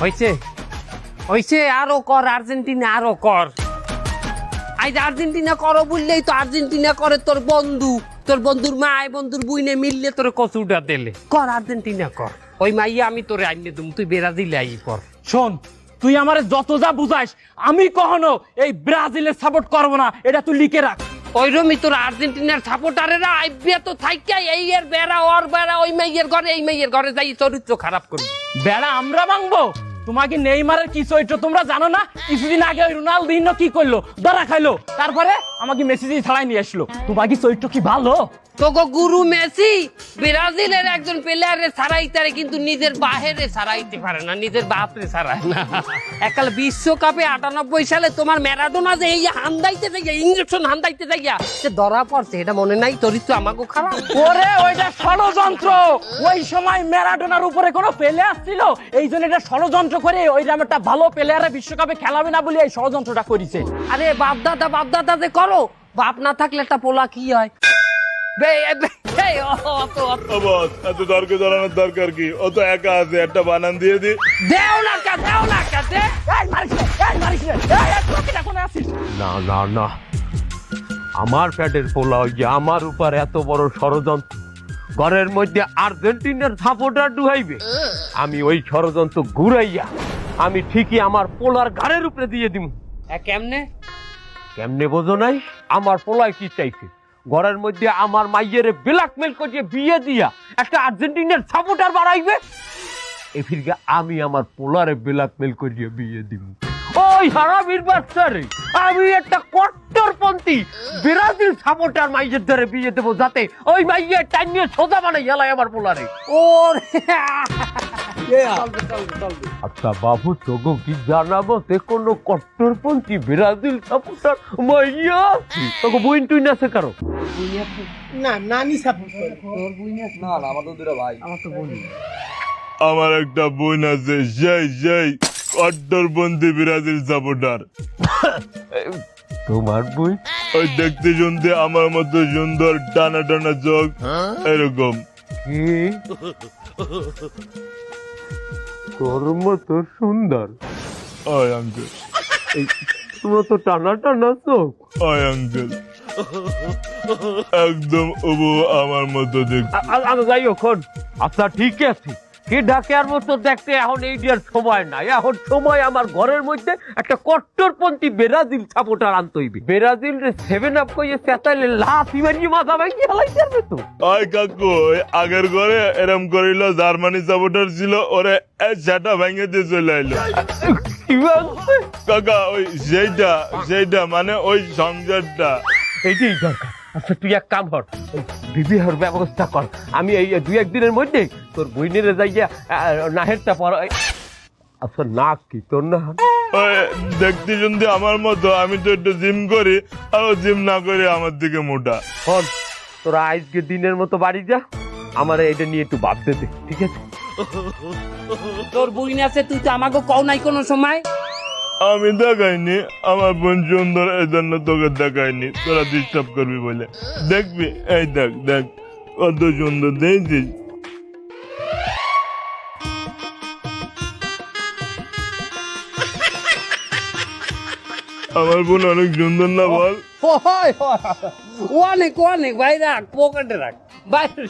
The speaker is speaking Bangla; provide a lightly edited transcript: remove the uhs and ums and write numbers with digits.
হয়েছে হয়েছে, আরো কর আর্জেন্টিনা, আরো কর। আজ আর্জেন্টিনা করো বললেই তো আর্জেন্টিনা করে তোর বন্ধু, তোর বন্ধুর মায় বন্ধুর বুইনে মিললে তোর কচুটা দিলে। কর আর্জেন্টিনা কর, ওই মাইয়া আমি তোরে আইনে দুম, তুই ব্রাজিলে আই কর। শোন, তুই আমারে যত যা বুঝাইস, আমি কখনো এই ব্রাজিলের সাপোর্ট করবো না, এটা তুই লিখে রাখ। ওইরকমই তোর আর্জেন্টিনার সাপোর্টারেরা আইবে তো থাইকা এই এর বেড়া ওর বেড়া, ওই মেয়ের ঘরে এই মেয়ের ঘরে যাই চরিত্র খারাপ করবি। বেড়া আমরা ভাঙবো? তোমাকে নেইমারের কি চরিত্র তোমরা জানো না? কিছুদিন আগে ওই রোনালদিনো কি করলো, ধরা খাইলো, তারপরে আমাকে মেসি ছাড়াই নিয়ে আসলো। তোমাকে চরিত্র কি ভালো? তোকে গুরু মেসি ব্রাজিলের একজন প্লেয়ারে ছাড়াইতে কিন্তু নিজের বাহিরে ছাড়াইতে পারে না, নিজের বাপরে ছাড়ায় না। একাল বিশ্বকাপে 98 সালে তোমার ম্যারাডোনা যে এই হান্দাইতে যাইয়া, ইঞ্জেকশন হান্দাইতে যাইয়া সে ধরা পড়ছে, এটা মনে নাই? চরিত্র আমাকে খারাপ। ওরে ওইটা ষড়যন্ত্র। ওই সময় ম্যারাডোনার উপরে কোনো প্লেয়ার ছিল, এই জন্য এটা ষড়যন্ত্র করে ওই একটা ভালো প্লেয়ারে বিশ্বকাপে খেলাবে না বলে এই ষড়যন্ত্রটা করেছে। আরে বাপদাদা যে করো, বাপ না থাকলে একটা পোলা কি হয়? এত তর্ক জানানোর দরকার কি? ও তো একা আছে, একটা বানান দিয়ে দি। দেও না দে। না না না, আমার প্যাডের পোলা ওই যে আমার উপর এত বড় ষড়যন্ত্র, ঘরের মধ্যে আর্জেন্টিনার সাপোর্টার ডুহাইবে, আমি ওই ষড়যন্ত্র ঘুরাইয়া আমি ঠিকই আমার পোলার ঘাড়ের উপরে দিয়ে দিব। কেমনে কেমনে বোঝো নাই? আমার পোলায় কি চাইছে, ঘরের মধ্যে আমার মাইয়ের ব্ল্যাকমেল করিয়ে বিয়ে দিয়া একটা আর্জেন্টিনার সাপোর্টার বাড়াইবে, এ ফিরকে আমি আমার পোলারে ব্ল্যাকমেল করিয়ে বিয়ে দিব। ওই হারামির বাচ্চারে আমি একটা কট্টরপন্থী ব্রাজিল সাপোর্টার মাইয়ের ধরে বিয়ে দেবো, যাতে ওই মাইয়ের টাইম নিয়ে সোজা বানাই গেলাই আমার পোলারে। ওর আচ্ছা বাবু, তোগো কি জানাবো তে কোনো কট্টরপন্থী ব্রাজিল সাপোর্টার মাইয়া তোকে বইন তুই না সে কারো? আমার একটা বোন আছে, সেই কট্টরপন্থী ব্রাজিল সাপোর্টার। তোমার বই? ওই দেখতে শুনতে আমার মতো সুন্দর, টানা টানা চোখ, এরকম। কি তোর মতো সুন্দর? ওই আঙ্কেল, তোমার তো টানা টানা চোখ। ওই আঙ্কেল একদম ওবো আমার মতো দেখতে। যাই হোক, আচ্ছা ঠিক আছে, কি ডাকের মতো দেখতে এখন এই দেওয়ার সময় নাই, এখন সময় আমার ঘরের মধ্যে একটা কট্টরপন্থী ব্রাজিল সাপোর্টার আনতে হইবে। ব্রাজিল 7 আপ কইয়ে চেতাইলে লাথি মারিয়ে মাথা ভাঙিয়ে হালাইতে পারবে তো। ওই কাকু, ওই আগের ঘরে এরম করিল, জার্মানি সাপোর্টার ছিল, ওরে সেটা ভেঙে দিয়ে চলে আইলো। কি বলছে কাকা? ওই সেইটা মানে ওই সংসারটা। এইটাই দরকার। আচ্ছা তুই এক কাম কর, বিবাহের ব্যবস্থা কর, আমি এই 2-1 দিনের মধ্যে তোর বইনের যাইয়া নাহেরটা পর। আচ্ছা না কি তোর না দেখতে শুনতে আমার মতো, আমি তো একটু জিম করি, আর ও জিম না করে আমার দিকে মোটা। হন, তোরা আজকে দিনের মতো বাড়ি যা, আমার এটা নিয়ে একটু ভাবতে দে, ঠিক আছে? তোর বুইন আছে, তুই তো আমাকে কও নাই কোনো সময়। আমি দেখাইনি, আমার বোন সুন্দর, এই জন্য তোকে দেখাইনি, তোরা ডিস্টার্ব করবি বলে। দেখবি, এই দেখ কত সুন্দর দেখছিস। আমার বোন অনেক সুন্দর না বল? অনেক ভাই, রাখ পকেটে রাখ, বাইরে